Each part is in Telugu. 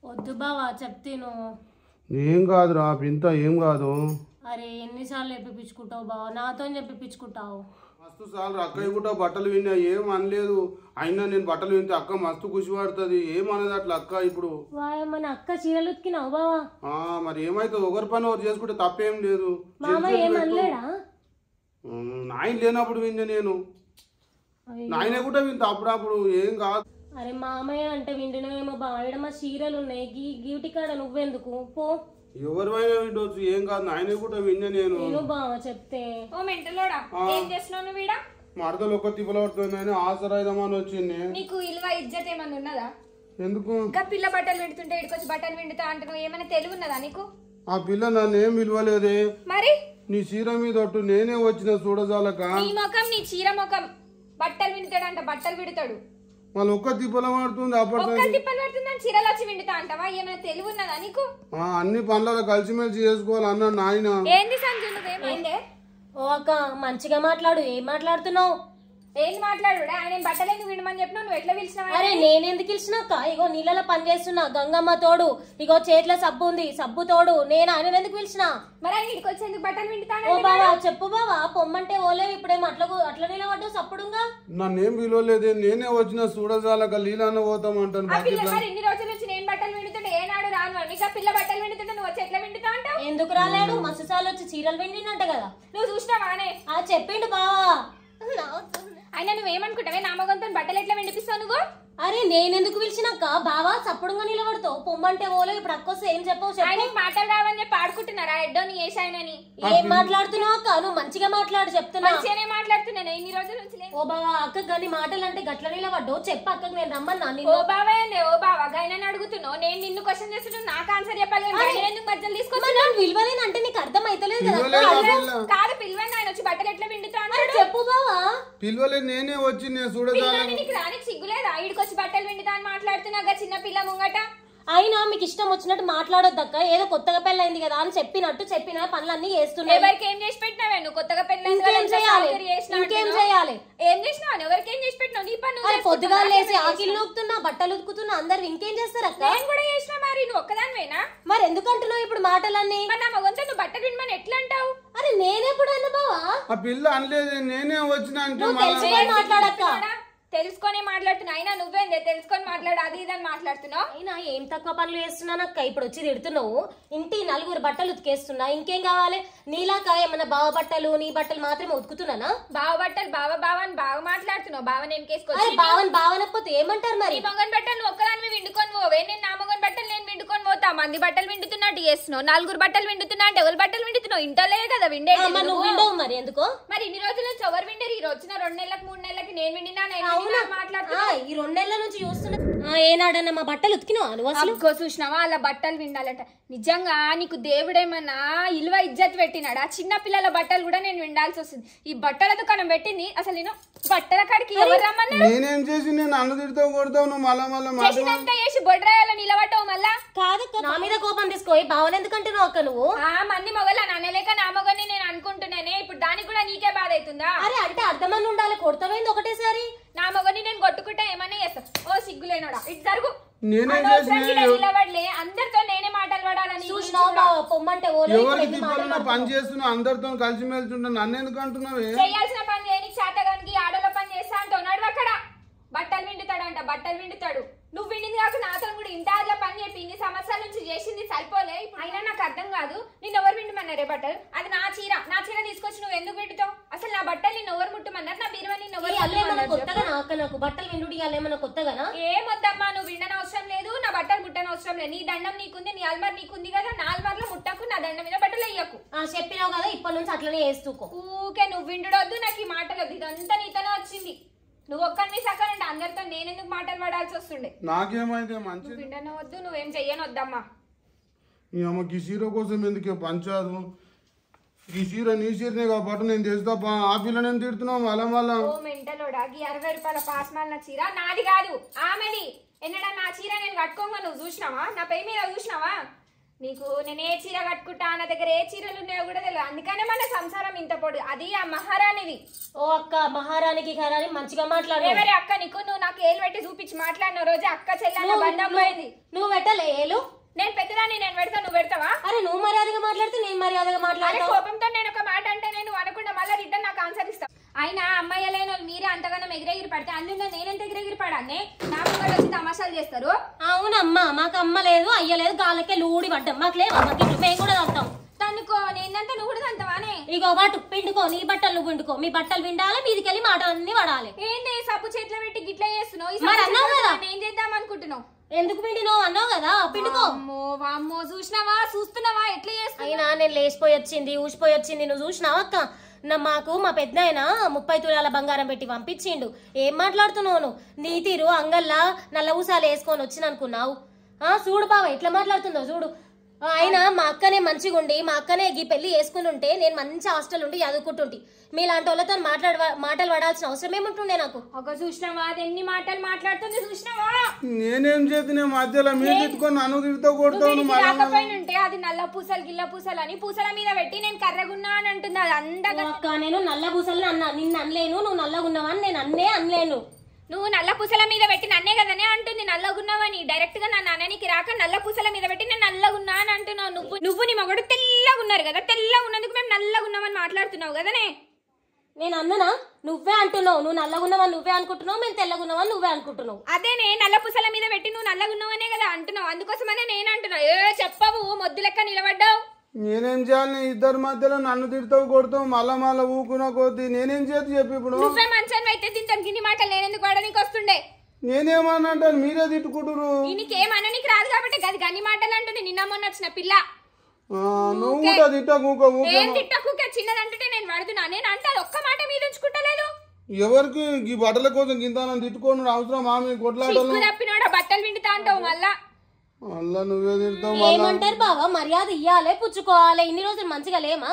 వద్దు బావా చెప్తాను. ఏం కాదురా పింత, ఏం కాదు. అరే ఎన్నిసార్లు చెప్పిపించుకుంటావు బావా, నాతో చెప్పిపించుకుంటావు. మస్తు సార్లు అక్కయ్య కూడా బట్టలు విన్నా, ఏం అనలేదు. అయినా నేను బట్టలు వింటే అక్క మస్తు ఖుషి పడుతుంది, ఏమనేది అట్లా అక్క. ఇప్పుడు మన అక్క చీరలు ఉతికినావు బావా? మరి ఏమైతుంది, ఒకరి పని ఒకరు చేసుకుంటే తప్పేం లేదు. నాయన లేనప్పుడు విన్నా నేను, నాయన కూడా వింత అప్పుడప్పుడు, ఏం కాదు. అరే మామయ్య అంటే వింటున్నావేమో బావ, ఇక్కడ మా చీరలు ఉన్నాయి, గీటి కాడ నువ్వెందుకు పో. ఎవరివైనా వింటవచ్చు, ఏం కాదు. నాయన కూడా విన్నా నేను బావ చెప్తే. ఓ మెంటలోడా, ఏం చేస్తున్నావు వీడా? మడతలు ఒక తిప్పలవుతుందని ఆసరాయిదామని వచ్చింది. నీకు ఇల్వ ఇజ్జత్ ఏమన్నా ఉన్నదా? ఎందుకు ఇంకా పిల్ల బట్టలు వింటుంటే ఇక్కడికి బట్టలు విండుతా అంటున్నావు, ఏమైనా తెలివి ఉన్నదా నీకు? ఆ పిల్ల నన్ను ఏం విలువలేదే. మరి నీ చీర మీద ఒట్టు నేనే వచ్చిన చూడజాలక. నీ ముఖం, నీ చీర ముఖం. బట్టలు వింటాడంట, బట్టలు విడతాడు. మళ్ళీ ఒక్క తిప్పల పడుతుంది, ఒక్క తిప్పలు పడుతుందని చీరలు వచ్చి విండుతా అంటావా? ఏమైనా తెలివి ఉన్నదా నీకు? అన్ని పనులలో కలిసిమెలిసి చేసుకోవాలి అన్న నాయన. ఏంది సంజు నువ్వేమైందే? ఓ అక్క మంచిగా మాట్లాడు, ఏం మాట్లాడుతున్నావు? ఏంది మాట్లాడు? ఆయన బట్టలు ఎందుకు వినమని చెప్పినావు, నువ్వు ఎట్లా పిలిచినావు? అరే నేనెందుకు పిలిచినాక, ఇగో నీళ్ళలో పని చేస్తున్నా, గంగమ్మ తోడు, ఇగో చేతిలో సబ్బు ఉంది, సబ్బు తోడు, నేను ఆయన ఎందుకు పిలిచిన? మరి ఆయన ఇక్కడికి వచ్చి ఎందుకు బట్టలు వింటుతాను? ఓ బావా చెప్పు బావా, పొమ్మంటే ఓలేవు, ఇప్పుడేమో అట్లా నిలబడ్డు సప్పుడుగా. నన్నేం విలువలేదే, నేనే వచ్చిన చూడజాలక లీలాన్న పోతామంటాను. ఇన్ని రోజుల నుంచి నేను బట్టలు విండుతుంటే ఏనాడు రాను, నీకు పిల్ల బట్టలు విండుతుంటే నువ్వు వచ్చి ఎట్లా వింటుతా అంటావు? ఎందుకు రాలేడు, మస్తు సార్లు వచ్చి చీరలు విండినంట కదా. నువ్వు చూసినావానే? చెప్పిండు బావా. అయినా నువ్వేమనుకుంటావే, నా మగంతో బట్టలు ఎట్లా విండిపిస్తావు నువ్వు? అరే నేనెందుకు పిలిచినాక బావా సప్పుడుగా నిలబడతావు, పొమ్మంటే ఓలే, ఇప్పుడు అక్కొస్తే ఏం చెప్పవు? ఆయన మాటలు రావని చెప్పి ఆడుకుంటున్నారా ఎడ్డోని ఏసాయనని? ఏం మాట్లాడుతున్నావు అక్క, నువ్వు మంచిగా మాట్లాడు చెప్తున్నా. మంచిగానే మాట్లాడుతున్నాను ఇన్ని రోజుల నుంచి. ఓ బావా అక్క గాని మాటలు అంటే గట్ల నిలబడ్డావు, చెప్పు అక్కకు నేను రమ్మన్నా. ఓ బావా ఏంది ఓ బావా, గైనని అడుగుతున్నావు, నేను నిన్ను క్వశ్చన్ చేస్తున్నాను, నాకు ఆన్సర్ చెప్పాలి. ఎందుకు మధ్యలో తీసుకొచ్చి విలువలేని అంటే నీకు అర్థం అవుతలేదు కదా? కాదు పిలువని ఆయన వచ్చి బట్టలు ఎట్లా విండుతా అంటాడు? చెప్పు బావా. పిలువలేదు, నేనే వచ్చి నేను చూడజాల. నీకు రానికి సిగ్గులేదా? ఈడికొచ్చి బట్టలు విండుతా అని మాట్లాడుతున్నా చిన్న పిల్ల ముంగట. అయినా మీకు ఇష్టం వచ్చినట్టు మాట్లాడొద్దక్క, ఏదో కొత్తగా పెళ్ళైంది కదా అని చెప్పినట్టు చెప్పిన పనులన్నీ చేస్తున్నా. ఎవరికి ఏం చేసి పెట్టినావే నువ్వు? కొత్తగా పెళ్ళైంది ఇంకేం చేయాలి? ఏం చేసినావు? ఎవరికి ఏం చేసి పెట్టినావు? నీ పని పొద్దుగా లేసి ఆకిలు నూకుతున్నా, బట్టలు ఉతుకుతున్నా, అందరు ఇంకేం చేస్తారు అక్క? నేను కూడా చేసినా. మరి నువ్వు ఒక్కదానివేనా? మరి ఎందుకంటున్నావు ఇప్పుడు మాటలన్నీ? నా మగంతో నువ్వు బట్టలు వినమని ఎట్లా అంటావు? అరే నేనెప్పుడు అన్న బావా? ఆ పిల్ల అనలేదు, నేనే వచ్చిన అంటే మాట్లాడక్క. తెలుసుకొని మాట్లాడుతున్నా. అయినా నువ్వేందే తెలుసుకొని మాట్లాడు, అది ఇదని మాట్లాడుతున్నావు? అయినా ఏం తక్కువ పనులు చేస్తున్నానక్క, ఇప్పుడు వచ్చి తిడుతున్నావు. ఇంటి నలుగురు బట్టలు ఉతికేస్తున్నా, ఇంకేం కావాలి? నీలాక ఏమన్నా బావ బట్టలు నీ బట్టలు మాత్రమే ఉతుకుతున్నానా? బావ బట్టలు బావ బావ అని బాగా మాట్లాడుతున్నావు. బావ నేను కేసుకోవచ్చు. బావని బావనకపోతే ఏమంటారు మరి? మగన్ బట్టలు నువ్వు ఒక్కదాన్ని విండుకొని పోవే, నేను నా మగన్ బట్టలు నేను విండుకొని పోతా. మంది బట్టలు విండుతున్నట్టు చేస్తున్నావు, నలుగురు బట్టలు విండుతున్నా అంటే ఎవరు బట్టలు విండుతున్నావు? ఇంటలే కదా విండే. నువ్వు విండవు మరి ఎందుకో? మరి ఇన్ని రోజుల నుంచి ఎవరు విండరు? ఈ వచ్చిన 2 నెలలకు 3 నెలలకి నేను విండినా. ఈ 2 నెలల నుంచి చూస్తున్నా. ఏనాడన్నా మా బట్టలు ఉతికినా నువ్వు? చూసినావా అలా బట్టలు విండాలట? నిజంగా నీకు దేవుడేమన్నా ఇల్వ ఇజ్జత్ పెట్టినాడా? చిన్న పిల్లల బట్టలు కూడా నేను విండాల్సి వస్తుంది. ఈ బట్టల దుకాణం పెట్టింది అసలు నేను బట్టల కాడికి ఎవరు రమ్మన్నా? నేనేం చేసి నేను అన్ను తిడతావు కొడతావు, నువ్వు మళ్ళా చేసి బొడ్రాయాలో నిలబడ్డావు. మళ్ళా కాదు నా మీద కోపం తీసుకోయి బావని ఎందుకంటే నువ్వు అక్క నువ్వు మంది మొగల నన్నలేక నా మొగని నేను అనుకుంటున్నానే, ఇప్పుడు దానికి కూడా నీకే బాధ అవుతుందా? అరే అంటే అర్థమని ఉండాలి, కొడతావేంది ఒకటేసారి? నా మొగని నేను కొట్టుకుంటే ఏమన్నా చేస్తా? ఓ సిగ్గులేనోడా ఇటు జరుగు. నిలబడలే, అందరితో నేనే మాటలు పడాలని పొమ్మంటే పని చేస్తున్నా, అందరితో కలిసిమెలిసి ఉంటా, నన్ను ఎందుకు అంటున్నావే? చేయాల్సిన పని చేయని చేతగానికి ఆడోళ్ళ పని చేస్తా అంటున్నాడు. అక్కడ బట్టలు విండుతాడంట, బట్టలు విండుతాడు. నువ్వు విండింది కాక నాతో కూడా ఇంటార్లో పని చెప్పి ఇన్ని సంవత్సరాల నుంచి చేసింది సరిపోలే. అయినా నాకు అర్థం కాదు, నిన్ను ఎవరు వింటమన్నారే బట్టలు? అది నా చీర, నా చీర తీసుకొచ్చి నువ్వు ఎందుకు వింటుతావు? అసలు నా బట్టలు నిన్ను ఎవరు ముట్టమన్నారు? నా బీరువా నిన్ను నాకు బట్టలు విండు ఏమన్నా కొత్తగా? ఏమొద్దమ్మా, నువ్వు విండని అవసరం లేదు, నా బట్టలు ముట్టని అవసరం లేదు. నీ దండం నీకుంది, నీ అల్మార్ నీకుంది కదా, నా అల్మార్లో ముట్టకు, నా దండం మీద బట్టలు వేయకు. చెప్పినావు కదా, ఇప్పటి నుంచి అట్లనే వేస్తూకో. ఊకే నువ్వు విండొద్దు, నాకు ఈ మాటలు వద్దు. ఇదంతా నీతోనే వచ్చింది. నువ్వు ఒక్కరిని సకాలంటే అందరితో నేనెందుకు మాటలు పడాల్సి వస్తుండే? నాకేమైతే మంచి విండనవద్దు, నువ్వేం చెయ్యనొద్దమ్మా. ఈ అమ్మకి చీర కోసం ఎందుకే పంచాదు? ఈ చీర నీ చీరనే కాబట్టి నేను చేస్తా. ఆ పిల్ల నేను తిడుతున్నావు మళ్ళా మళ్ళా. ఓ మెంటలోడా, 60 రూపాయల పాస్మాల చీర నాది కాదు, ఆమెది. ఎన్నడా నా చీర నేను కట్టుకోగా నువ్వు చూసినావా? నా పై మీద చూసినావా? నీకు నేను ఏ చీర కట్టుకుంటా నా దగ్గర ఏ చీరలు ఉన్నాయో కూడా తెలియదు. అందుకనే మన సంసారం ఇంత పొడు. అది ఆ మహారాణిది. ఓ అక్క, మహారాణికి ఖరాని మంచిగా మాట్లాడు. ఎవరి అక్క నీకు? నువ్వు నాకు ఏలు పెట్టి చూపించి మాట్లాడిన రోజు అక్క చెల్లెన్న బంధం పోయింది. నువ్వు పెట్టలే ఏలు? నేను పెద్దదాన్ని, నేను పెడతా, నువ్వు పెడతావా? అరే నువ్వు మర్యాదగా మాట్లాడితే నేను మర్యాదగా మాట్లాడతా. కోపంతో నేను ఒక మాట అంటే నేను అనుకుంటా మళ్ళీ రిటర్న్ నాకు ఆన్సర్ ఇస్తా. అయినా అమ్మాయి లేని వాళ్ళు మీరే అంతగానో ఎగిరెగిరి పడితే అందులో నేనెంత ఎగిరెగిరి పడానే? నాకు కూడా వచ్చి తమాషాలు చేస్తారు. అవునమ్మా, మాకు అమ్మ లేదు అయ్య లేదు, గాలకే లూడి పడ్డాం. మాకు లేవు మేము కూడా తంటాం. తనుకో నేనంతా నువ్వు కూడా తంతవానే? ఇగో వాటు పిండుకో, నీ బట్టలు నువ్వు పిండుకో. మీ బట్టలు పిండాలి, మీదికెళ్ళి మాటలన్నీ పడాలి. ఏంటి సబ్బు చేతిలో పెట్టి గిట్లా చేస్తున్నావు? ఏం చేద్దాం అనుకుంటున్నావు? ఎందుకు పిండినావు అన్నావు కదా, పిండుకో. వామ్మో చూసినావా, చూస్తున్నావా ఎట్లా చేస్తా? అయినా నేను లేచిపోయి వచ్చింది, ఊసిపోయి వచ్చింది, నువ్వు చూసినావా అక్క? మాకు మా పెద్ద ఆయన 30 తులాల బంగారం పెట్టి పంపించిండు. ఏం మాట్లాడుతున్నావు నువ్వు? నీ తీరు అంగల్లా నల్ల ఊసాలు వేసుకొని వచ్చిన అనుకున్నావు? చూడు బావ ఎట్లా మాట్లాడుతుందో చూడు. అయినా మా అక్కనే మంచిగా ఉండి మా అక్కనే ఈ పెళ్లి వేసుకుని ఉంటే నేను మంచి హాస్టల్ ఉండి చదువుకుంటుంటే మీలాంటి వాళ్ళతో మాటలు పడాల్సిన అవసరం ఏముంటుండే నాకు? ఒక చూసినావా అది ఎన్ని మాటలు మాట్లాడుతుంది చూసినావా? నేనేం చేతి మధ్యలో మీరు తిట్టుకొని నన్ను తిడుతూ కొడతాను. రాకపోయినంటే అది నల్ల పూసలు గిల్ల పూసలు అని పూసల మీద పెట్టి నేను కర్రగున్నా అని అంటుంది. అది అందగా అక్క నేను నల్ల పూసలు అన్నా, నిన్ను అనలేను. నువ్వు నల్లగున్నావా అని నేను అనలేను. నువ్వు నల్ల పూసల మీద పెట్టి నన్నే కదనే అంటుంది నల్లగున్నావని. డైరెక్ట్ గా నన్ను అననికి రాక నల్ల పూసల మీద పెట్టి నేను నల్లగున్నా అని అంటున్నావు. నువ్వు నీ మగడు తెల్లగా ఉన్నారు కదా, తెల్లగా ఉన్నందుకు మేము నల్లగున్నామని మాట్లాడుతున్నావు కదనే. నేను అన్ననా? నువ్వే అంటున్నావు. నువ్వు నల్లగున్నావని నువ్వే అనుకుంటున్నావు, మేము తెల్లగున్నావని నువ్వే అనుకుంటున్నావు. అదేనే నల్ల పూసల మీద పెట్టి నువ్వు నల్లగున్నావనే కదా అంటున్నావు. అందుకోసమనే నేను అంటున్నా. చెప్పవు మొద్దు లెక్క నిలబడ్డావు. నేనేం చేయాలి? ఇద్దరి మధ్యలో నన్ను తిడతావు కొడతావు, మళ్ళా ఊకున కొద్ది నేనేం చేతి చెప్పి ఇప్పుడు? నువ్వే మంచాన్ని అయితే దీంతో గిన్ని మాటలు నేనెందుకు వాడడానికి వస్తుండే? నేనేమన్నా మీరే తిట్టుకుంటురు. నీకేమన్నా నీకు రాదు కాబట్టి గది గన్ని మాటలు అంటుంది. నిన్న మొన్న వచ్చిన పిల్ల నువ్వు కూడా తిట్టకుకే చిన్నదంటే నేను వాడుతున్నా. నేను అంటే అది ఒక్క మాట మీద ఉంచుకుంటలేదు. ఎవరికి ఈ బట్టల కోసం గింత తిట్టుకోను అవసరం? ఆమె కొట్లాడాలి తప్పినోడ బట్టలు విండుతా అంటావు మళ్ళా నువ్వే తిడతావు. ఏమంటారు బావా? మర్యాద ఇయ్యాలే, పుచ్చుకోవాలి. ఇన్ని రోజులు మంచిగా లేమా?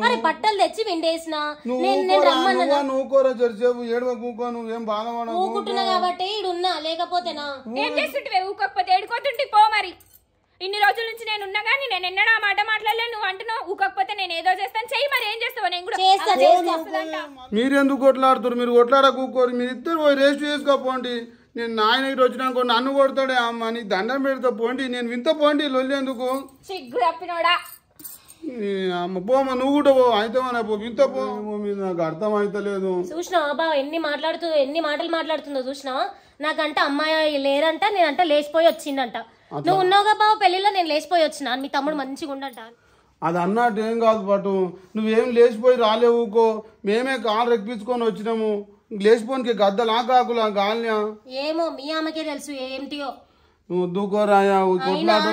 అరే బట్టలు తెచ్చి విండేసిన నువ్వు కోరా జరిసేపు ఏడువ కూకో. నువ్వేం బాధపడ ఊకుంటున్నా కాబట్టి ఇడున్నా, లేకపోతేనా ఏం చేస్తుంటే ఊకపోతే ఏడుకోతుంటే పో. మరి ఇన్ని రోజుల నుంచి నేను ఉన్నా గానీ నేను ఎన్నడూ ఆ మాట మాట్లాడలే. నువ్వు అంటున్నావు ఊకపోతే నేను ఏదో చేస్తాను. చెయ్యి మరి ఏం చేస్తావు? నేను కూడా మీరెందుకు కొట్లాడుతారు? మీరు కొట్లాడ కూకోరు. మీరు ఇద్దరు పోయి రెస్ట్ చేసుకోపోండి. నేను నాయన ఇటు వచ్చినాక నన్ను కొడతాడే అమ్మ, నీ దండం పెడతా పోండి. నేను వింత పోండి లొల్లేందుకు? సిగ్గు తప్పినోడా అమ్మ పోమ్మ, నువ్వు కూడా పో. అయితే పో వింత పో. మీద నాకు అర్థం అయితలేదు. చూసినావా బావ ఎన్ని మాటలు మాట్లాడుతుందో చూసినావా? నాకంట అమ్మాయి లేరంట, నేనంట లేచిపోయి వచ్చిందంట. నువ్వు ఉన్నావుగా బావ పెళ్లిలో, నేను లేచిపోయి వచ్చిన. మీ తమ్ముడు మంచిగా ఉండంట. అది అన్నట్టు ఏం కాదు పట్టు. నువ్వేం లేచిపోయి రాలేవుకో. మేమే కాలు రెక్కించుకొని వచ్చినాము. లేచిపోనికి గద్దలా కాకులా గాలినా ఏమో మీ అమ్మకే తెలుసు ఏంటియో. నువ్వు దూకోరాయా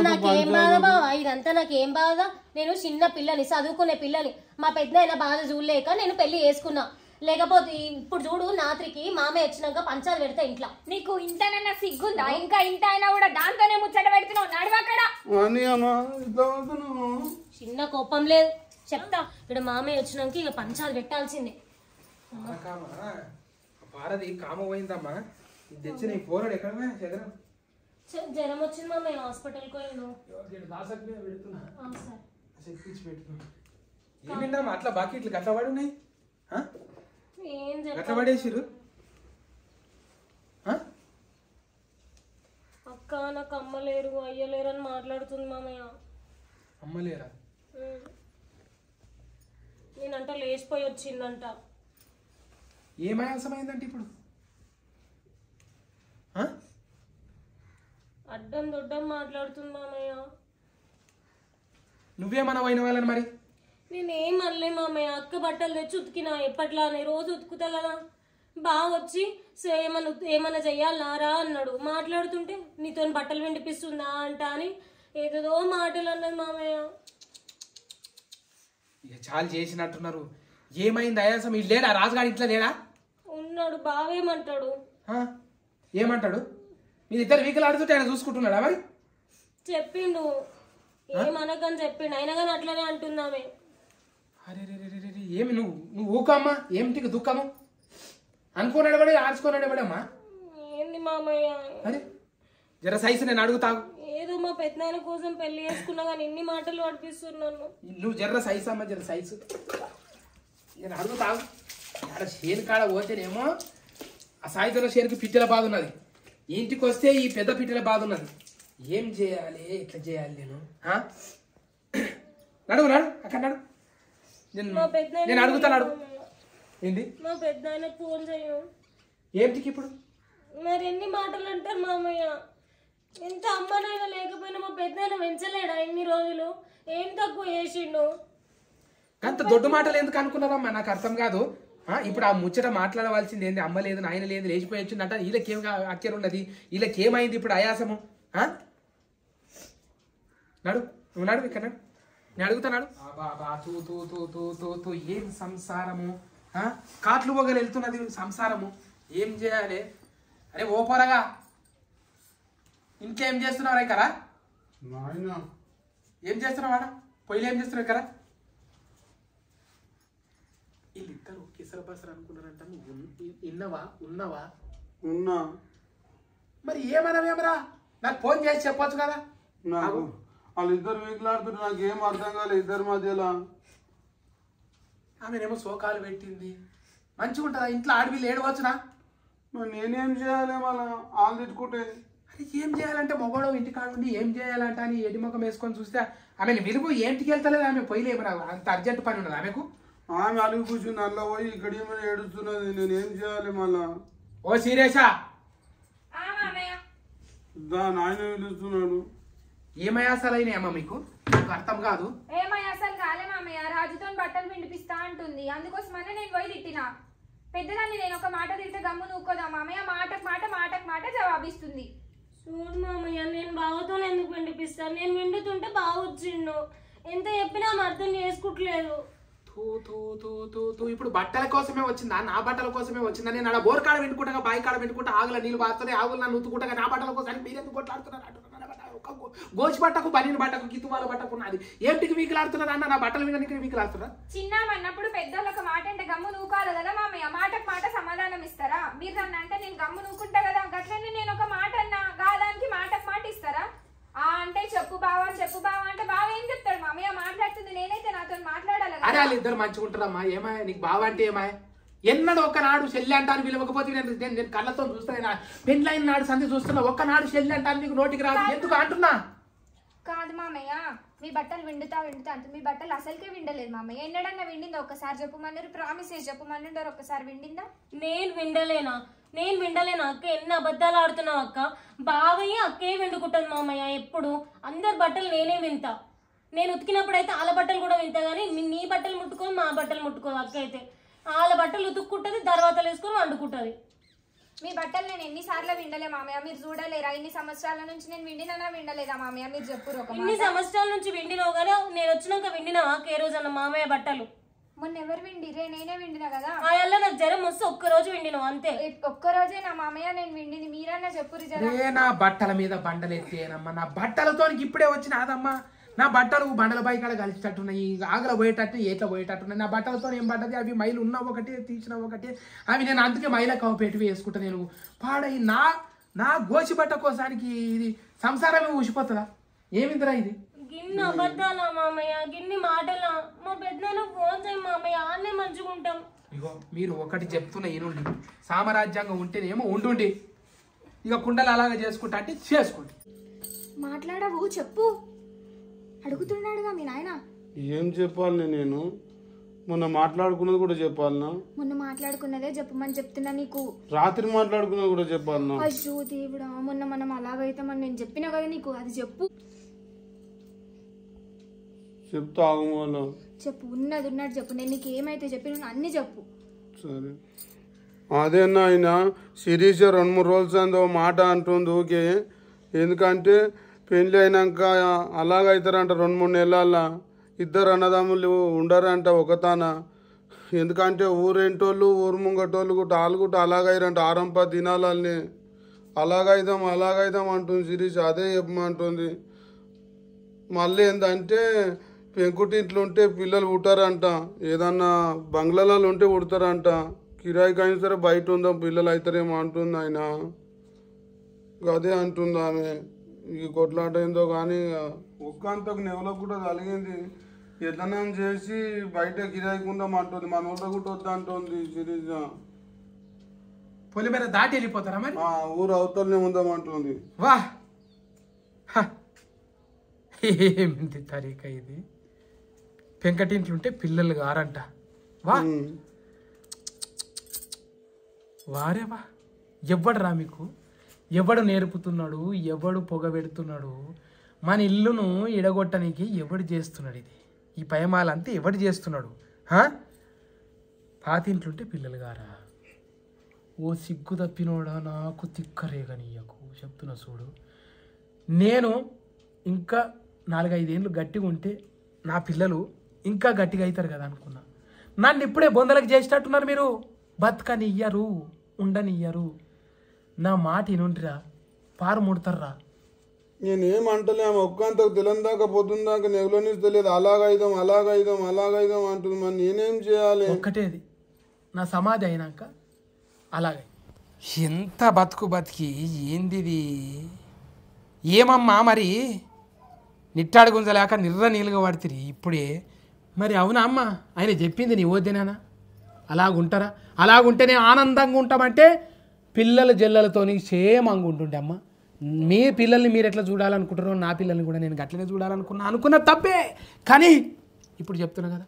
నాకేం బాధ బావ, ఇదంతా నాకేం బాధ? నేను చిన్న పిల్లని, చదువుకునే పిల్లని. మా పెద్ద అయినా బాధ చూడలేక నేను పెళ్లి చేసుకున్నా. లేకపోతే ఇప్పుడు చూడు నాత్రికి మామయ్య వచ్చినాక పంచాలు పెడతా ఇంట్లో. నీకు ఇంతనన్నా సిగ్గుందా? ఇంకా ఇంత అయినా కూడా దాంతోనే ముచ్చట పెడుతున్నావు. నడవక్కడ చిన్న కోపం లేదు చెప్తా. ఇక్కడ మామయ్య వచ్చినాక ఇక పంచాలు పెట్టాల్సిందే. భారతి కామ పోయిందమ్మా. తెచ్చిన ఈ పోరాడు ఎక్కడ జ్వరం వచ్చింది మామయ్య, హాస్పిటల్కి పోయిండు. ఏమిందమ్మా అట్లా బాకీట్లు గట్ల పడి ఉన్నాయి? ఏం గట్ల పడేసిరు? అక్క నాకు అమ్మలేరు అయ్యలేరు అని మాట్లాడుతుంది మామయ్య. అమ్మలేరా? నేనంట లేచిపోయి వచ్చిందంట. ఏమాయాసమైందంటే ఇప్పుడు అడ్డం దొడ్డం మాట్లాడుతుంది మామయ్య. నువ్వేమన్నా పోయిన వాళ్ళని మరి? నేనేం అనలే మామయ్య. అక్క బట్టలు తెచ్చి ఉతికినా ఎప్పట్లానే రోజు ఉతుకుతా కదా. బాగా వచ్చి ఏమన్నా చెయ్యాలరా అన్నాడు. మాట్లాడుతుంటే నీతో బట్టలు విండిపిస్తుందా అంట అని ఏదేదో మాటలు అన్నది మామయ్య. చాలా చేసినట్టున్నారు. ఏమైంది ఆయాసం? ఇల్లు లేడా? రాజుగారి ఇంట్లో లేడా? ఉన్నాడు. బావేమంటాడు? ఏమంటాడు? మీ ఇద్దరు వీకలు ఆడుతుంటే ఆయన చూసుకుంటున్నాడా మరి? చెప్పిండు ఏమనకని చెప్పిండు. అయినా కానీ అట్లనే అంటుందామే. అరే ఏమి నువ్వు ఊకమ్మా? ఏమిటికి దుఃఖము? అనుకున్నాడు కూడా ఆడుచుకున్నాడు కూడా అమ్మా. ఏంది మామయ్య? అరే జర సైజు నేను అడుగుతావు. ఏదో మా పెద్దనాయన కోసం పెళ్లి చేసుకున్నా కానీ ఇన్ని మాటలు పడిపిస్తున్నాను. నువ్వు జర్ర సైజు అమ్మ, జర్ర సైజు. నేను అడుగుతావు ఆడ షేరు కాడ పోతేనేమో ఆ సాయితల షేరుకి పిట్టెల బాధ ఉన్నది, ఇంటికి వస్తే ఈ పెద్ద పిట్టెల బాధ ఉన్నది. ఏం చేయాలి, ఎట్లా చేయాలి నేను? నడువు నడు, అక్కడ నడు. నేను అడుగుతాను, అడుగు. ఏంటి? మా పెద్దనాయన ఫోన్ చెయ్యం. ఏంటికి ఇప్పుడు? మరి ఎన్ని మాటలు అంటారు మామయ్య? ఎంత అమ్మనైనా లేకపోయినా మా పెద్దనాయన పెంచలేడా ఇన్ని రోజులు? ఏం తక్కువ చేసిండు? అంత దొడ్డు మాటలు ఎందుకు అనుకున్నారమ్మా? నాకు అర్థం కాదు. ఇప్పుడు ఆ ముచ్చట మాట్లాడవలసింది ఏంది? అమ్మ లేదు, నాయన లేదు, లేచిపోయి వచ్చిందంట. వీళ్ళకేం అక్కర ఉన్నది? వీళ్ళకేమైంది ఇప్పుడు ఆయాసము? నడు, నువ్వు నడు, ఇక్కడ నడు. నేను అడుగుతాడు. ఏం సంసారము? కాట్లు పొగలు వెళ్తున్నది సంసారము. ఏం చేయాలి? అరే ఓ పోరగా, ఇంకేం చేస్తున్నావు రా? కదా ఏం చేస్తున్నావు వాడ? పొయ్యిలు ఏం చేస్తున్నావు కదా? వీళ్ళిద్దరు కిసర బసర అనుకున్నారంట. నువ్వు ఉన్నావా? ఉన్నా. మరి ఏమనవేమరా? నాకు ఫోన్ చేసి చెప్పొచ్చు కదా. నాకు వాళ్ళిద్దరు వీకులాడుతుంటే నాకేం అర్థం కాలేదు ఇద్దరి మధ్యలో. ఆమెనేమో శోకాలు పెట్టింది. మంచిగా ఉంటుందా ఇంట్లో? ఆడవిళ్ళు ఏడవచ్చునా? మరి నేనేం చేయాలి? మళ్ళా వాళ్ళు తిట్టుకుంటే అది ఏం చేయాలంటే మొగోడు ఇంటికాడ ఉండి ఏం చేయాలంట అని ఎడి ముఖం వేసుకొని చూస్తే ఆమెను విలువ ఏంటికి వెళ్తలేదు. ఆమె పొయ్యిలేమరా? అంత అర్జెంట్ పని ఉన్నది ఆమెకు. ఆమె అలిగి కూర్చుని అల్ల పోయి ఇక్కడ ఏమైనా ఏడుస్తున్నది. నేనేం చేయాలి మళ్ళా? ఓ సీరియసా? నాయన పిలుస్తున్నాడు. ఏమయాసాలైనాయమ్మా మీకు? నాకు అర్థం కాదు. ఏమయాసాలు కాలే మామయ్య. రాజుతో బట్టలు పిండిపిస్తా అంటుంది, అందుకోసమనే నేను పోయి తిట్టినా. పెద్దదాన్ని నేను ఒక మాట తింటే గమ్ము నూకోదా మామయ్య? మాటకు మాట జవాబిస్తుంది. చూడు మామయ్య, నేను బావతో ఎందుకు విండిపిస్తాను? నేను విండుతుంటే బాగా వచ్చిండు. ఎంత చెప్పినా అర్థం చేసుకుంటలేదు. ఇప్పుడు బట్టల కోసమే వచ్చిందా? నా బట్టల కోసమే వచ్చిందా? నేను అలా బోర్ కాడ పెట్టుకుంటా, బాయి కాడ పెట్టుకుంటా, ఆగుల నీళ్ళు పారుతున్నాయి, ఆగులు నన్ను ఉత్తుకుంటా. నా బట్టల కోసం మీరెందుకు కొట్లాడుతున్నారు? గోచి బట్టకు, బనీని బట్టకు, కితువాల బట్టకు ఉన్నది. ఏంటికి వీకులాడుతున్నారు అన్న? నా బట్టల మీద నీకు వీకులాడుతున్నా? చిన్నామన్నప్పుడు పెద్దోళ్ళు ఒక మాట అంటే గమ్ము నూకాలి కదా మామయ్య. మాటకు మాట సమాధానం ఇస్తారా? మీరు నన్ను అంటే నేను గమ్ము నూకుంటా కదా. గట్లనే నేను ఒక మాట అన్నా కాదానికి మాటకు మాట ఇస్తారా? అంటే చెప్పు బావా అంటే బావ ఏం చెప్తాడు మామయ్య? మాట్లాడుతుంది నేనైతే, నాతో మాట్లాడాలి కదా. అరే వాళ్ళు ఇద్దరు మంచిగా ఉంటారమ్మా. ఏమాయ నీకు బావ అంటే ఏమాయ? ఎన్నడూ ఒక్కనాడు చెల్లి అంటాను పిలవకపోతే నేను కళ్ళతో చూస్తాను. పెళ్ళైన నాడు సంధి చూస్తున్నా, ఒక్కనాడు చెల్లి అంటాను నీకు నోటికి రాదు. ఎందుకు అంటున్నా? కాదు మామయ్య, మీ బట్టలు విండుతా అంటే మీ బట్టలు అసలుకే విండలేదు మామయ్య. ఎన్నడన్నా విండిందా? ఒక్కసారి చెప్పమన్నారు, ప్రామిస్ చేసి చెప్పమన్నారు. ఒక్కసారి విండిందా? నేను విండలేనా అక్క? ఎన్ని అబద్ధాలు ఆడుతున్నావు అక్క? బావయ్య అక్కే విండుకుంటుంది మామయ్య. ఎప్పుడు అందరి బట్టలు నేనే వింటా. నేను ఉతికినప్పుడు అయితే వాళ్ళ బట్టలు కూడా వింటా, కానీ నీ బట్టలు ముట్టుకొని మా బట్టలు ముట్టుకోదు అక్క. అయితే వాళ్ళ బట్టలు ఉతుక్కుంటది, తర్వాతలు వేసుకొని వండుకుంటది. మీ బట్టలు నేను ఎన్నిసార్లు విండలే మామయ్య, మీరు చూడలేరా? ఇన్ని సంవత్సరాల నుంచి నేను విండినా విండలేదా మామయ్య? మీరు చెప్పు. ఇన్ని సంవత్సరాల నుంచి విండినావు కదా, నేను వచ్చినాక విండినావా ఏ రోజు అన్న మామయ్య బట్టలు? మొన్న ఎవరు విండిరే? నేనే విండినా కదా. ఆయల్ల నాకు జ్వరం వస్తే ఒక్కరోజు విండినావు అంతే. ఒక్కరోజే నా మామయ్య నేను విండింది. మీరన్నా చెప్పురు జర. నా బట్టల మీద బండలు ఎత్తేనమ్మా. నా బట్టలతో ఇప్పుడే వచ్చిన అదమ్మా. నా బట్టలు బండల బాయి కాడ కలిసేటట్టున్నాయి, ఆగల పోయేటట్టు, ఏట్లా పోయేటట్టున్నాయి. నా బట్టలతో ఏం పడ్డది? అవి మైలు ఉన్న ఒకటి, తీసిన ఒకటి. అవి నేను అందుకే మైలకు పెట్టి వేసుకుంటా. నేను పాడై నా గోచి బట్ట కోసానికి ఇది సంసారమే ఊసిపోతుందా? ఏమిందిరా ఇది? గిన్ని అబద్ధాలా మామయ్య? గిన్ని మాటలా? మా పెద్దనాన్న ఫోన్ చేయి మామయ్య, ఆన్నే మంచుకుంటాం. ఇగో మీరు ఒకటి చెప్తున్నా ఈనుండి, సామ్రాజ్యంగా ఉంటేనేమో ఉండుండి, ఇక కుండలు అలాగే చేసుకుంటా అంటే చేసుకోండి. మాట్లాడవు, చెప్పు. అడుగుతున్నాడుగా మీ నాయన. ఏం చెప్పాలి? నేను మొన్న మాట్లాడుకున్నది కూడా చెప్పాలనా? మొన్న మాట్లాడుకున్నదే చెప్పమని చెప్తున్నా నీకు. రాత్రి మాట్లాడుకున్నది కూడా చెప్పాలనా? అయ్యో దేవుడా, మొన్న మనం అలాగైతామని నేను చెప్పినా కదా నీకు. అది చెప్పు. చెప్తా ఆగమోలో. చెప్పు, ఉన్నది ఉన్నట్టు చెప్పు. నేను నీకు ఏమైతే చెప్పిన అన్ని చెప్పు. సరే. అదేనా ఆయన శిరీష 2-3 రోజులు అందో మాట అంటుంది ఓకే. ఎందుకంటే పెళ్ళి అయినాక అలాగైతారంట 2-3 నెలల. ఇద్దరు అన్నదమ్ములు ఉండరంట ఒకతాన. ఎందుకంటే ఊరేంటోళ్ళు ఊరు ముంగటోళ్ళు కూడా వాళ్ళు కూడా అలాగైరంట 6-10 దినాలని. అలాగైదాం అంటుంది శిరీష. అదే చెప్పమంటుంది. మళ్ళీ ఏంటంటే పెంకుటింట్లో ఉంటే పిల్లలు పుట్టారంట, ఏదన్నా బంగ్లాలలో ఉంటే పుడతారంట. కిరాయికి అయినా సరే బయట ఉందాం పిల్లలు అవుతారేమో అంటుంది ఆయన. అదే అంటుంది ఆమె. ఈ కొట్లాట ఏందో కానీ ఒక్క అంతకు నెవలకు కూడా కలిగింది. ఎదనం చేసి బయట గిరాయికుందాం అంటుంది, మన ఊళ్ళో కూడా వద్దంటుంది సిరీజ. పొలిమేర దాటి వెళ్ళిపోతారా మరి? ఊరు అవతలనే ఉందామంటుంది. వా ఏమింది తరీక ఇది? పెంకటింట్లుంటే పిల్లలు గారంట. వా వారేవా, ఎవడు రా మీకు? ఎవడు నేర్పుతున్నాడు? ఎవడు పొగ పెడుతున్నాడు? మన ఇల్లును ఇడగొట్టడానికి ఎవడు చేస్తున్నాడు? ఇది ఈ పయమాలంతా ఎవడు చేస్తున్నాడు? పాతింట్లుంటే పిల్లలు గారా? ఓ సిగ్గు తప్పినోడా, నాకు తిక్కరేగనీయకు చెప్తున్నా చూడు. నేను ఇంకా 4-5 ఏళ్ళు గట్టిగా ఉంటే నా పిల్లలు ఇంకా గట్టిగా అవుతారు కదా అనుకున్నా. నన్ను ఇప్పుడే బొందలకు చేసేటట్టున్నారు మీరు. బతకనియ్యరు, ఉండనియ్యరు. నా మాట ఇనుంటిరా, పారు ముడతారా. నేనేమంటలే, ఆమె ఒక్కంతకు తెలందాక పొద్దుందాక నెగలోని తెలియదు. అలాగైదాం అంటుంది. మరి నేనేం చేయాలి? ఒక్కటేది, నా సమాధి అయినాక అలాగే. ఎంత బతికి ఏంది ఏమమ్మా మరి? నిట్టాడు గుంజలేక నిర్ర నీళ్ళుగా పడుతుంది ఇప్పుడే. మరి అవునా అమ్మ, ఆయన చెప్పింది నీ వద్దేనా? అలాగుంటారా? అలాగుంటేనే ఆనందంగా ఉంటామంటే పిల్లల జల్లలతోని క్షేమంగా ఉంటుండే అమ్మ. మీ పిల్లల్ని మీరు ఎట్లా చూడాలనుకుంటారో నా పిల్లల్ని కూడా నేను గట్లనే అనుకున్న తప్పే. కానీ ఇప్పుడు చెప్తున్నా కదా,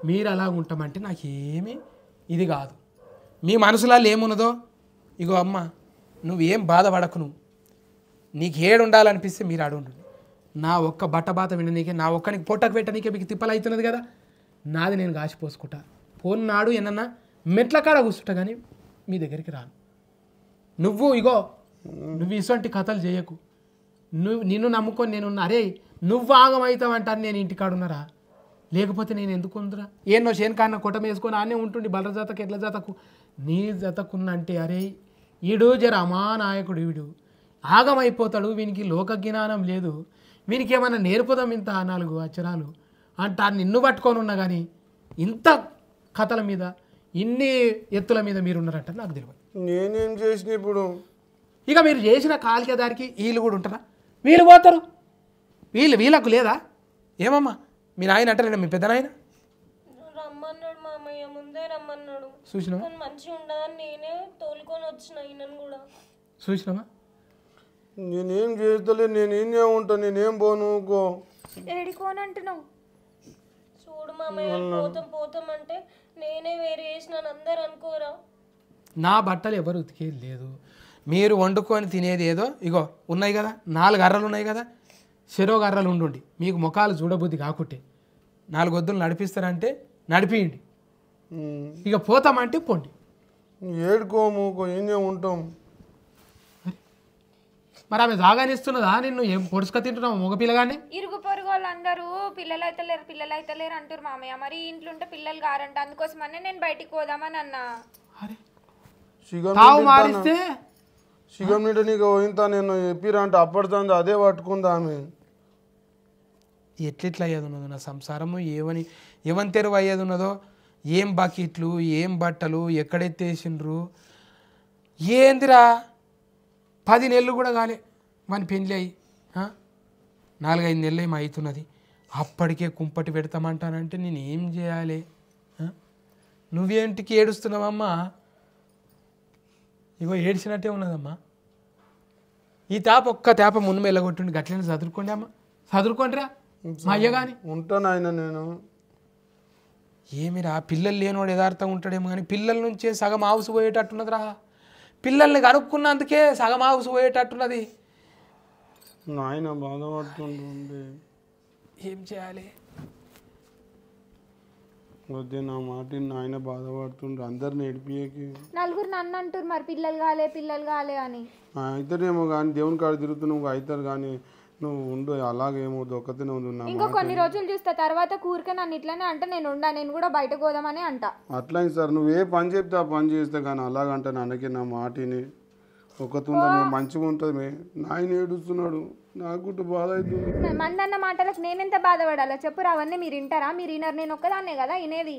మీరు అలాగ ఉంటామంటే నాకేమీ ఇది కాదు. మీ మనసులో ఏమున్నదో ఇగో అమ్మ, నువ్వేం బాధపడకు. నీకు ఏడు ఉండాలనిపిస్తే మీరు ఆడుండు. నా ఒక్క బట్టబాత విననీకే, నా ఒక్కనికి పొట్టకు పెట్టనీకే మీకు తిప్పలు అవుతున్నది కదా. నాది నేను కాసిపోసుకుంటా. పోన్నాడు ఏమన్నా మెట్ల కాడ కూర్చుంటా కానీ మీ దగ్గరికి రాను. నువ్వు ఇటువంటి కథలు చేయకు. నిన్ను నమ్ముకొని నేను అరే నువ్వు ఆగమవుతావంటాను. నేను ఇంటికాడున్నారా? లేకపోతే నేను ఎందుకు ఉందిరా? ఏన్నో చేనుకాన్న కొట్టం వేసుకొని ఆనే ఉంటుండి బలర జాతకు ఎట్ల జాతకు నీ జతకున్నంటే అరే ఈడు జర అమా నాయకుడు, వీడు ఆగమైపోతాడు, వీనికి లోక జ్ఞానం లేదు, వీనికి ఏమన్నా నేర్పుదాం ఇంత 4 అక్షరాలు అంట నిన్ను పట్టుకొని ఉన్నా కానీ ఇంత కథల మీద ఇన్ని ఎత్తుల మీద మీరున్నారంట నాకు తెలియదు. నేనేం చేసిన ఇప్పుడు? ఇక మీరు చేసిన కాలికే దారికి వీళ్ళు కూడా ఉంటారా? వీళ్ళు పోతారు. వీళ్ళకు లేదా ఏమమ్మా? మీ నాయన అంటారా? మీ పెద్ద నాయన రమ్మన్నాడు మామయ్య, ముందే రమ్మన్నాడు. చూసినావా? మంచిగా ఉండదని నేనే తోలుకొని వచ్చిన ఈయనను కూడా. చూసినావా? నేనేం చేస్తలే, నేనేం ఉంటా, నేనేం పోను. ఏడికోనంటున్నావు? చూడు మామయ్య, పోతాం అంటే నేనే వేరే చేసినాను, అందరు అనుకోరా. నా బట్టలు ఎవరు ఉతికేది లేదు. మీరు వండుకొని తినేది ఏదో ఇగో ఉన్నాయి కదా, 4 అర్రలు ఉన్నాయి కదా, చెరో అర్రలు ఉండుండి. మీకు ముఖాలు చూడబుద్ధి కాకుంటే 4 వద్దులు నడిపిస్తారంటే నడిపియండి. ఇక పోతామంటే పోండి. ఏడుకోము, ఏం ఉంటాం. మరి ఆమె జాగానిస్తున్నదా? నిన్ను ఏం పొడుచుక తింటున్నావు మగపిల్లగానే? ఇరుగు పొరుగు వాళ్ళందరూ పిల్లలు అయితే లేరు అంటారు మామయ్య. మరి ఇంట్లో ఉంటే పిల్లలు గారంట, అందుకోసమనే నేను బయటికి పోదామని అన్నా. తావు మారిస్తే సిగం నీట నీకు పోయింతా నేను చెప్పిరా అంటే అప్పడుతుంది అదే పట్టుకుందా ఆమె. ఎట్లెట్లా అయ్యేది ఉన్నదో నా సంసారము, ఏమని తెరువు అయ్యేది ఉన్నదో, ఏం బకెట్లు, ఏం బట్టలు, ఎక్కడెత్తేసిండ్రు ఏందిరా. 10 నెలలు కూడా కాలే మన పెళ్ళి అయ్యి, 4-5 నెలలు ఏమో అవుతున్నది. అప్పటికే కుంపటి పెడతామంటానంటే నేను ఏం చేయాలి? నువ్వేంటికి ఏడుస్తున్నావమ్మా? ఇగో ఏడ్చినట్టే ఉన్నదమ్మా. ఈ ఒక్క తేప మున్ను వెళ్ళగొట్టుండి గట్లనే చదువుకోండి అమ్మ, చదువుకోండిరా మా అయ్య కానీ. ఉంటాను ఆయన నేను. ఏమిరా పిల్లలు లేనివాడు యథార్థంగా ఉంటాడేమో కానీ పిల్లల నుంచే సగం ఆవుసు పోయేటట్టున్నదిరా. పిల్లల్ని కనుక్కున్నందుకే సగం ఆవుసు పోయేటట్టున్నది. నాయన బాధపడుతుండే ఏం చేయాలి? వద్దే నా మాట నాయన బాధపడుతుండ్రు. అందరిని ఏడిపియకి నలుగురు నన్ను అంటారు మరి పిల్లలు కాలే అని. అవుతారేమో కానీ దేవుని కాడ తిరుగుతున్నావు అవుతారు కానీ నువ్వు ఉండు అలాగేమో దొక్కతనే ఉంది. ఇంకా కొన్ని రోజులు చూస్తా, తర్వాత కూరక నన్ను ఇట్లానే అంటే నేను కూడా బయటకు పోదామని అంట. అట్లా సార్ నువ్వు ఏ పని చెప్తే ఆ పని చేస్తే కానీ అలాగంటే నాన్నకి నా మాటిని ఒకతుందా మంచిగా ఉంటుంది. నాయన ఏడుస్తున్నాడు. నాకు కూడా బాధ అవుతుంది. మందన్న మాటలకు నేనెంత బాధపడాలా చెప్పురా? అవన్నీ మీరు వింటారా? మీరు వినరు. నేను ఒక్కదాన్నే కదా వినేది.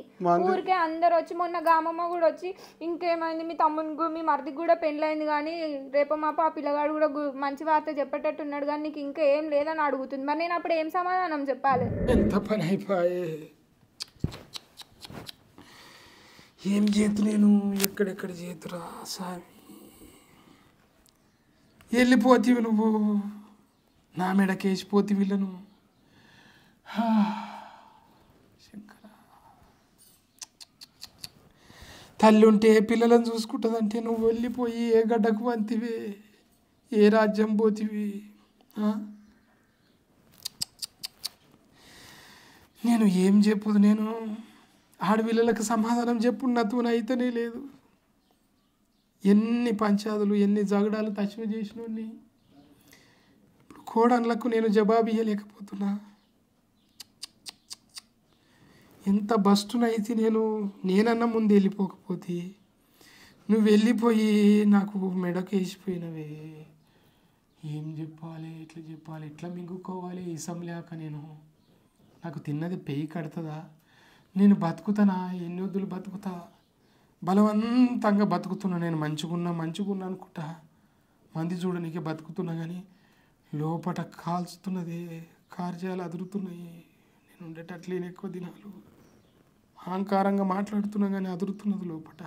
ఊరికే అందరు వచ్చి మొన్న గామమ్మ కూడా వచ్చి ఇంకేమైంది మీ తమ్మునికి మీ మరిదికి కూడా పెళ్ళైంది కానీ రేపు మాప ఆ పిల్లగాడు కూడా మంచి వార్త చెప్పేటట్టు ఉన్నాడు కానీ నీకు ఇంకా ఏం లేదని అడుగుతుంది. మరి నేను అప్పుడు ఏం సమాధానం చెప్పాలి? ఎంత పని అయిపోయే, ఏం చేతు నేను ఎక్కడెక్కడ చేతురా సామి. వెళ్ళిపోతీవి నువ్వు, నా మెడకేసిపోతీ వీళ్ళను. శంకర, తల్లి ఉంటే పిల్లలను చూసుకుంటుందంటే నువ్వు వెళ్ళిపోయి ఏ గడ్డకు వంతివి, ఏ రాజ్యం పోతివి? నేను ఏం చెప్పదు, నేను ఆడపిల్లలకు సమాధానం చెప్పు నాతో అయితేనే లేదు. ఎన్ని పంచాదులు ఎన్ని జగడాలు తచ్చివ చేసినోని ఇప్పుడు కోడన్లకు నేను జవాబు ఇవ్వలేకపోతున్నా. ఎంత బస్టునైతే నేనన్నా ముందు వెళ్ళిపోకపోతే నువ్వు వెళ్ళిపోయి నాకు మెడకు వేసిపోయినవే. ఏం చెప్పాలి, ఎట్లా చెప్పాలి, ఎట్లా మింగుకోవాలి ఇసం లేక నాకు తిన్నది పెయి కడుతుందా? నేను బతుకుతానా? ఎన్ని వద్దులు బతుకుతా? బలవంతంగా బతుకుతున్నా. నేను మంచిగున్నా అనుకుంటా, మంది చూడనీకే బతుకుతున్నా కానీ లోపట కాల్చుతున్నది, కార్యాలు అదురుతున్నాయి. నేను ఉండేటట్లేని ఎక్కువ దినాలు అహంకారంగా మాట్లాడుతున్నా కానీ అదురుతున్నది లోపట.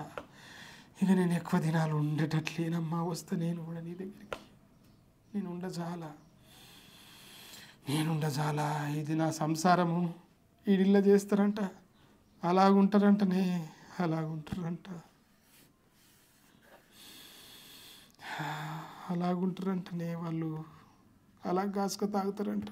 ఇక నేను ఎక్కువ దినాలు ఉండేటట్లేనమ్మా. వస్తే నేను కూడా నీ దగ్గరికి నేను ఉండజాలా. ఇది నా సంసారము, ఈడిల్లా చేస్తారంట, అలాగుంటారంటనే అలాగుంటారంటనే వాళ్ళు, అలా గాసుక తాగుతారంట.